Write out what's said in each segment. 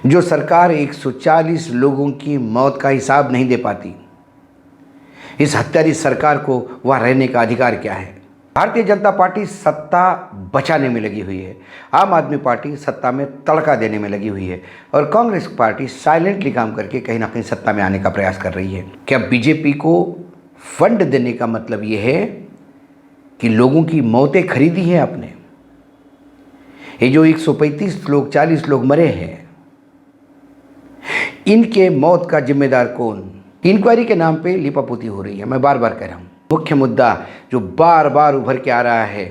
जो सरकार 140 लोगों की मौत का हिसाब नहीं दे पाती, इस हत्यारी सरकार को वहाँ रहने का अधिकार क्या है। भारतीय जनता पार्टी सत्ता बचाने में लगी हुई है, आम आदमी पार्टी सत्ता में तड़का देने में लगी हुई है और कांग्रेस पार्टी साइलेंटली काम करके कहीं ना कहीं सत्ता में आने का प्रयास कर रही है। क्या बीजेपी को फंड देने का मतलब ये है कि लोगों की मौतें खरीदी हैं आपने? ये जो 135 लोग 40 लोग मरे हैं, इनके मौत का जिम्मेदार कौन? इंक्वायरी के नाम पे लिपापोती हो रही है। मैं बार बार कह रहा हूँ, मुख्य मुद्दा जो बार बार उभर के आ रहा है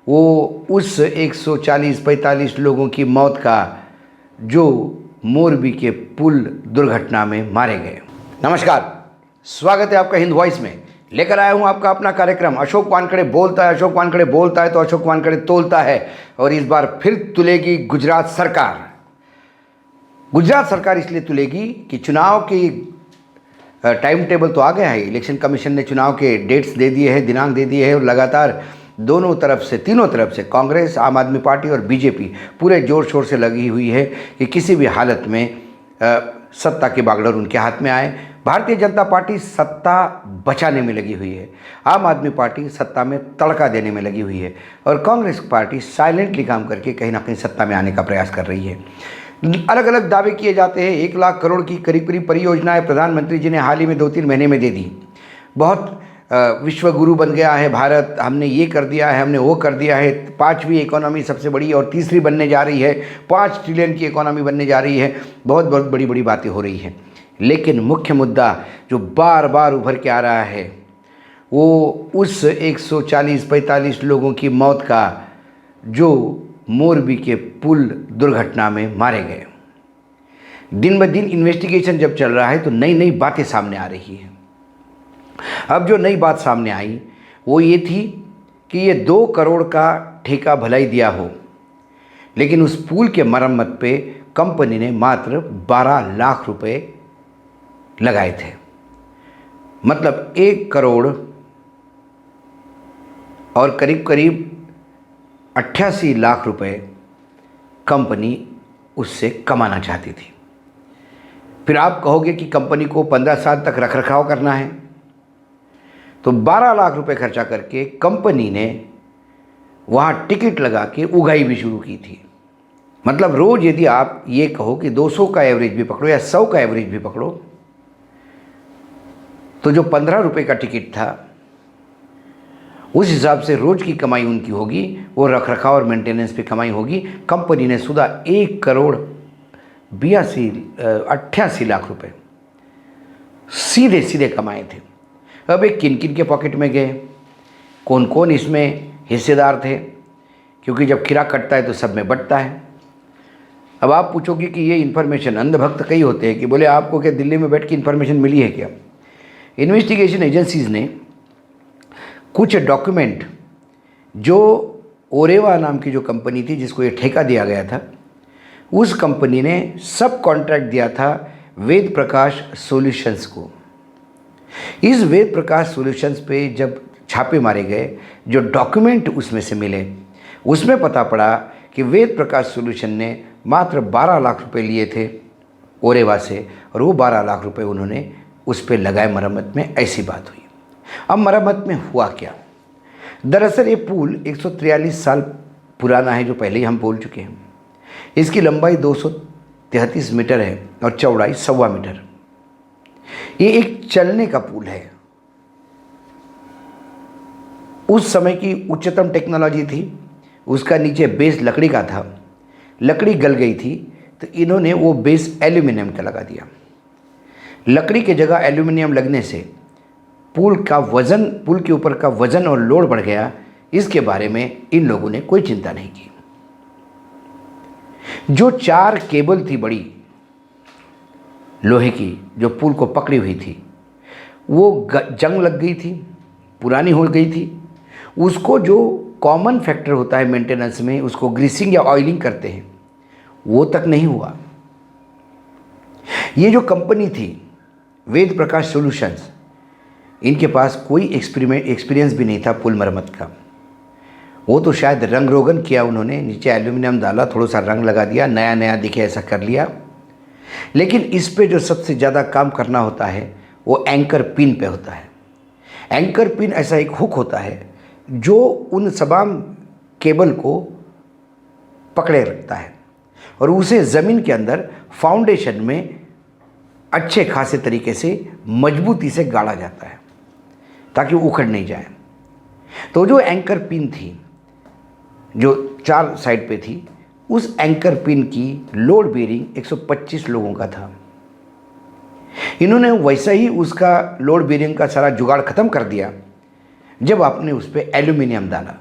वो उस 140-45 लोगों की मौत का जो मोरबी के पुल दुर्घटना में मारे गए। नमस्कार, स्वागत है आपका हिंद वॉइस में। लेकर आया हूँ आपका अपना कार्यक्रम अशोक वानखेड़े बोलता है। अशोक वानखेड़े बोलता है तो अशोक वानखेड़े तोलता है। और इस बार फिर तुलेगी गुजरात सरकार। गुजरात सरकार इसलिए तुलेगी कि चुनाव की टाइम टेबल तो आ गया है। इलेक्शन कमीशन ने चुनाव के डेट्स दे दिए हैं, दिनांक दे दिए हैं और लगातार दोनों तरफ से, तीनों तरफ से, कांग्रेस, आम आदमी पार्टी और बीजेपी पूरे जोर शोर से लगी हुई है कि किसी भी हालत में सत्ता की बागडोर उनके हाथ में आए। भारतीय जनता पार्टी सत्ता बचाने में लगी हुई है, आम आदमी पार्टी सत्ता में तड़का देने में लगी हुई है और कांग्रेस पार्टी साइलेंटली काम करके कहीं ना कहीं सत्ता में आने का प्रयास कर रही है। अलग अलग दावे किए जाते हैं। 1 लाख करोड़ की करीब करीब परियोजनाएं प्रधानमंत्री जी ने हाल ही में 2-3 महीने में दे दी। बहुत विश्व गुरु बन गया है भारत, हमने ये कर दिया है, हमने वो कर दिया है। 5वीं इकोनॉमी सबसे बड़ी और तीसरी बनने जा रही है, 5 ट्रिलियन की इकोनॉमी बनने जा रही है। बहुत बहुत बड़ी बड़ी बातें हो रही हैं, लेकिन मुख्य मुद्दा जो बार बार उभर के आ रहा है वो उस 140-45 लोगों की मौत का जो मोरबी के पुल दुर्घटना में मारे गए। दिन ब दिन इन्वेस्टिगेशन जब चल रहा है तो नई नई बातें सामने आ रही हैं। अब जो नई बात सामने आई वो ये थी कि ये 2 करोड़ का ठेका भलाई दिया हो, लेकिन उस पुल के मरम्मत पे कंपनी ने मात्र 12 लाख रुपए लगाए थे। मतलब 1 करोड़ और करीब करीब 88 लाख रुपए कंपनी उससे कमाना चाहती थी। फिर आप कहोगे कि कंपनी को 15 साल तक रखरखाव करना है, तो 12 लाख रुपए खर्चा करके कंपनी ने वहाँ टिकट लगा के उगाई भी शुरू की थी। मतलब रोज़ यदि आप ये कहो कि 200 का एवरेज भी पकड़ो या 100 का एवरेज भी पकड़ो, तो जो 15 रुपये का टिकट था उस हिसाब से रोज़ की कमाई उनकी होगी, वो रखरखाव और मेंटेनेंस पे कमाई होगी। कंपनी ने सुधा 1 करोड़ 88 लाख रुपए सीधे सीधे कमाए थे। अब एक किन किन के पॉकेट में गए, कौन कौन इसमें हिस्सेदार थे, क्योंकि जब खीरा कटता है तो सब में बंटता है। अब आप पूछोगे कि ये इन्फॉर्मेशन, अंधभक्त कई होते हैं कि बोले आपको क्या दिल्ली में बैठ के इन्फॉर्मेशन मिली है क्या? इन्वेस्टिगेशन एजेंसीज ने कुछ डॉक्यूमेंट जो ओरेवा नाम की जो कंपनी थी जिसको ये ठेका दिया गया था, उस कंपनी ने सब कॉन्ट्रैक्ट दिया था वेद प्रकाश सॉल्यूशंस को। इस वेद प्रकाश सॉल्यूशंस पे जब छापे मारे गए, जो डॉक्यूमेंट उसमें से मिले, उसमें पता पड़ा कि वेद प्रकाश सॉल्यूशन ने मात्र 12 लाख रुपए लिए थे ओरेवा से और वो 12 लाख रुपए उन्होंने उस पर लगाए मरम्मत में। ऐसी बात हुई। अब मरम्मत में हुआ क्या? दरअसल ये पुल 143 साल पुराना है, जो पहले ही हम बोल चुके हैं। इसकी लंबाई 233 मीटर है और चौड़ाई 1.25 मीटर। ये एक चलने का पुल है। उस समय की उच्चतम टेक्नोलॉजी थी। उसका नीचे बेस लकड़ी का था, लकड़ी गल गई थी तो इन्होंने वो बेस एल्यूमिनियम का लगा दिया। लकड़ी के जगह एल्यूमिनियम लगने से पुल के ऊपर का वजन और लोड बढ़ गया। इसके बारे में इन लोगों ने कोई चिंता नहीं की। जो 4 केबल थी बड़ी लोहे की, जो पुल को पकड़ी हुई थी, वो जंग लग गई थी, पुरानी हो गई थी। उसको जो कॉमन फैक्टर होता है मेंटेनेंस में, उसको ग्रीसिंग या ऑयलिंग करते हैं, वो तक नहीं हुआ। ये जो कंपनी थी वेद प्रकाश सॉल्यूशंस, इनके पास कोई एक्सपीरियंस भी नहीं था पुल मरम्मत का। वो तो शायद रंग रोगन किया उन्होंने, नीचे एल्यूमिनियम डाला, थोड़ा सा रंग लगा दिया, नया नया दिखे ऐसा कर लिया लेकिन इस पे जो सबसे ज़्यादा काम करना होता है वो एंकर पिन पे होता है। एंकर पिन ऐसा एक हुक होता है जो उन तमाम केबल को पकड़े रखता है और उसे ज़मीन के अंदर फाउंडेशन में अच्छे खासे तरीके से मजबूती से गाड़ा जाता है ताकि वो उखड़ नहीं जाए। तो जो एंकर पिन थी जो 4 साइड पे थी, उस एंकर पिन की लोड बेरिंग 125 लोगों का था। इन्होंने वैसा ही उसका लोड बेरिंग का सारा जुगाड़ ख़त्म कर दिया जब आपने उस पर एल्यूमिनियम डाला,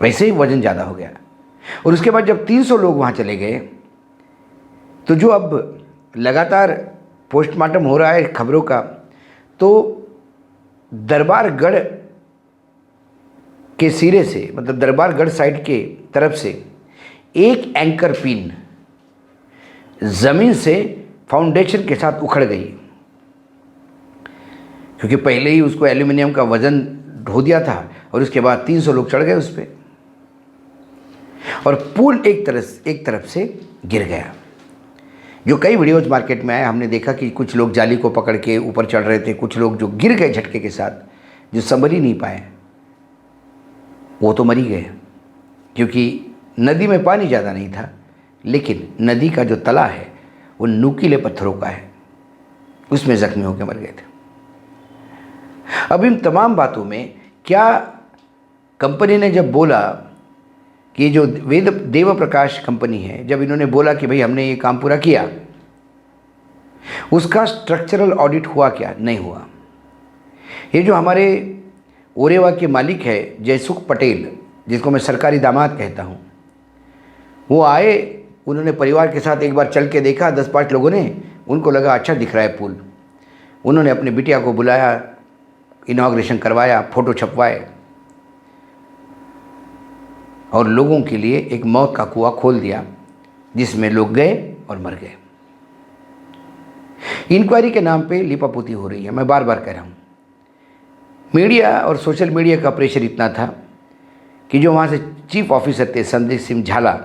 वैसे ही वज़न ज़्यादा हो गया। और उसके बाद जब 300 लोग वहाँ चले गए तो जो अब लगातार पोस्टमार्टम हो रहा है खबरों का, तो दरबारगढ़ के सिरे से, मतलब दरबारगढ़ साइड के तरफ से एक एंकर पिन ज़मीन से फाउंडेशन के साथ उखड़ गई, क्योंकि पहले ही उसको एल्यूमिनियम का वज़न ढो दिया था और उसके बाद 300 लोग चढ़ गए उस पर और पुल एक तरफ से गिर गया। जो कई वीडियोज मार्केट में आए, हमने देखा कि कुछ लोग जाली को पकड़ के ऊपर चढ़ रहे थे, कुछ लोग जो गिर गए झटके के साथ, जो संभल ही नहीं पाए वो तो मरी गए, क्योंकि नदी में पानी ज़्यादा नहीं था, लेकिन नदी का जो तला है वो नुकीले पत्थरों का है, उसमें जख्मी होकर मर गए थे। अब इन तमाम बातों में क्या कंपनी ने जब बोला कि जो देव प्रकाश कंपनी है, जब इन्होंने बोला कि भाई हमने ये काम पूरा किया, उसका स्ट्रक्चरल ऑडिट हुआ क्या? नहीं हुआ। ये जो हमारे ओरेवा के मालिक है जयसुख पटेल, जिसको मैं सरकारी दामाद कहता हूँ, वो आए, उन्होंने परिवार के साथ एक बार चल के देखा, 10-5 लोगों ने, उनको लगा अच्छा दिख रहा है पुल। उन्होंने अपनी बिटिया को बुलाया, इनॉग्रेशन करवाया, फ़ोटो छपवाए और लोगों के लिए एक मौत का कुआं खोल दिया जिसमें लोग गए और मर गए। इंक्वायरी के नाम पे लिपापोती हो रही है। मैं बार बार कह रहा हूँ, मीडिया और सोशल मीडिया का प्रेशर इतना था कि जो वहाँ से चीफ ऑफिसर थे संदीप सिंह झाला,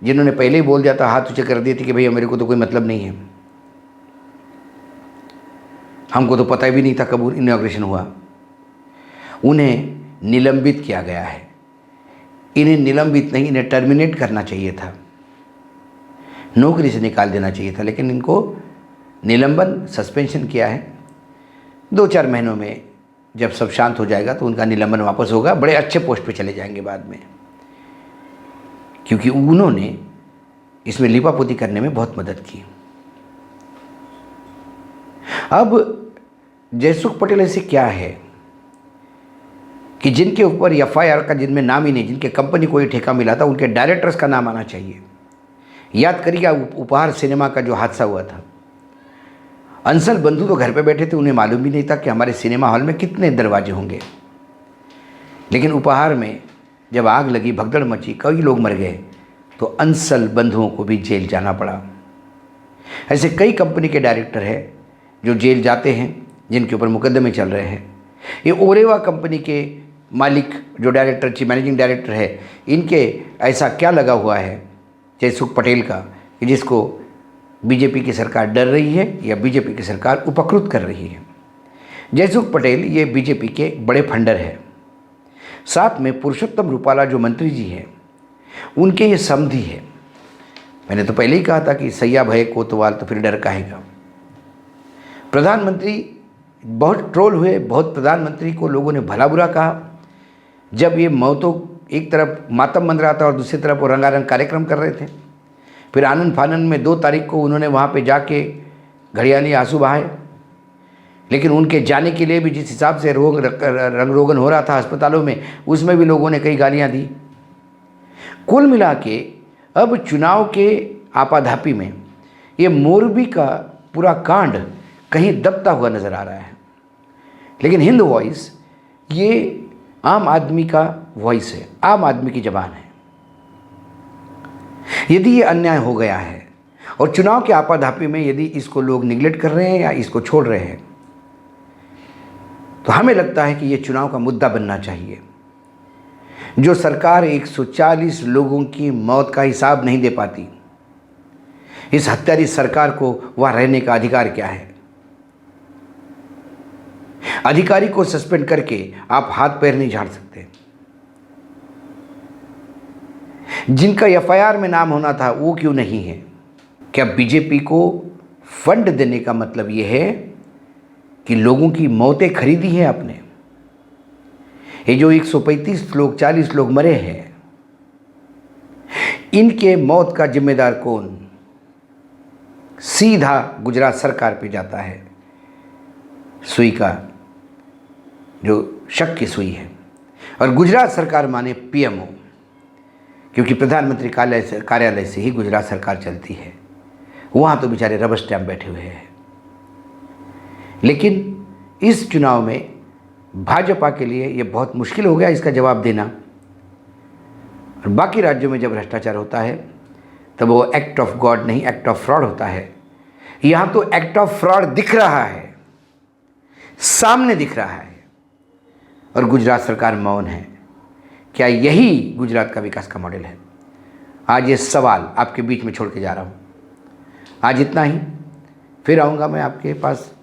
जिन्होंने पहले ही बोल दिया था, हाथ ऊँचे कर दिए थे कि भैया मेरे को तो कोई मतलब नहीं है, हमको तो पता भी नहीं था कब इनॉग्रेशन हुआ, उन्हें निलंबित किया गया है। इन्हें निलंबित नहीं, इन्हें टर्मिनेट करना चाहिए था, नौकरी से निकाल देना चाहिए था, लेकिन इनको निलंबन, सस्पेंशन किया है। 2-4 महीनों में जब सब शांत हो जाएगा तो उनका निलंबन वापस होगा, बड़े अच्छे पोस्ट पे चले जाएंगे बाद में, क्योंकि उन्होंने इसमें लिपापोती करने में बहुत मदद की। अब जयसुख पटेल ऐसे क्या है कि जिनके ऊपर एफआईआर का, जिनमें नाम ही नहीं, जिनके कंपनी को ये ठेका मिला था, उनके डायरेक्टर्स का नाम आना चाहिए। याद करिए उपहार सिनेमा का जो हादसा हुआ था, अंसल बंधु तो घर पे बैठे थे, उन्हें मालूम भी नहीं था कि हमारे सिनेमा हॉल में कितने दरवाजे होंगे, लेकिन उपहार में जब आग लगी, भगदड़ मची, कई लोग मर गए, तो अंसल बंधुओं को भी जेल जाना पड़ा। ऐसे कई कंपनी के डायरेक्टर हैं जो जेल जाते हैं, जिनके ऊपर मुकदमे चल रहे हैं। ये ओरेवा कंपनी के मालिक जो डायरेक्टर, चीफ मैनेजिंग डायरेक्टर है, इनके ऐसा क्या लगा हुआ है जयसुख पटेल का कि जिसको बीजेपी की सरकार डर रही है या बीजेपी की सरकार उपकृत कर रही है। जयसुख पटेल ये बीजेपी के बड़े फंडर है। साथ में पुरुषोत्तम रूपाला जो मंत्री जी हैं, उनके ये समधी है। मैंने तो पहले ही कहा था कि सैया भय कोतवाल तो फिर डर काहेगा। प्रधानमंत्री बहुत ट्रोल हुए, बहुत प्रधानमंत्री को लोगों ने भला बुरा कहा। जब ये मौतों, एक तरफ मातम मंद रहा था और दूसरी तरफ वो रंगारंग कार्यक्रम कर रहे थे। फिर आनंद फानंद में 2 तारीख को उन्होंने वहाँ पे जाके घड़ियाली आंसू बहाए, लेकिन उनके जाने के लिए भी जिस हिसाब से रंग रोगन हो रहा था अस्पतालों में, उसमें भी लोगों ने कई गालियाँ दी। कुल मिला के अब चुनाव के आपाधापी में ये मोरबी का पूरा कांड कहीं दबता हुआ नज़र आ रहा है। लेकिन हिंद वॉइस ये आम आदमी का वॉइस है, आम आदमी की ज़बान है। यदि ये अन्याय हो गया है और चुनाव के आपाधापी में यदि इसको लोग निगलेक्ट कर रहे हैं या इसको छोड़ रहे हैं, तो हमें लगता है कि ये चुनाव का मुद्दा बनना चाहिए। जो सरकार 140 लोगों की मौत का हिसाब नहीं दे पाती, इस हत्यारी सरकार को वहाँ रहने का अधिकार क्या है? अधिकारी को सस्पेंड करके आप हाथ पैर नहीं झाड़ सकते। जिनका एफआईआर में नाम होना था वो क्यों नहीं है? क्या बीजेपी को फंड देने का मतलब ये है कि लोगों की मौतें खरीदी हैं आपने? ये जो 135 लोग 40 लोग मरे हैं, इनके मौत का जिम्मेदार कौन? सीधा गुजरात सरकार पे जाता है। सुई का जो शक की सुई है, और गुजरात सरकार माने पीएमओ, क्योंकि प्रधानमंत्री कार्यालय से ही गुजरात सरकार चलती है। वहाँ तो बेचारे रबर स्टैम्प बैठे हुए हैं। लेकिन इस चुनाव में भाजपा के लिए ये बहुत मुश्किल हो गया इसका जवाब देना। और बाकी राज्यों में जब भ्रष्टाचार होता है तब वो एक्ट ऑफ गॉड नहीं, एक्ट ऑफ फ्रॉड होता है। यहाँ तो एक्ट ऑफ फ्रॉड दिख रहा है, सामने दिख रहा है, और गुजरात सरकार मौन है। क्या यही गुजरात का विकास का मॉडल है? आज ये सवाल आपके बीच में छोड़ के जा रहा हूँ। आज इतना ही, फिर आऊँगा मैं आपके पास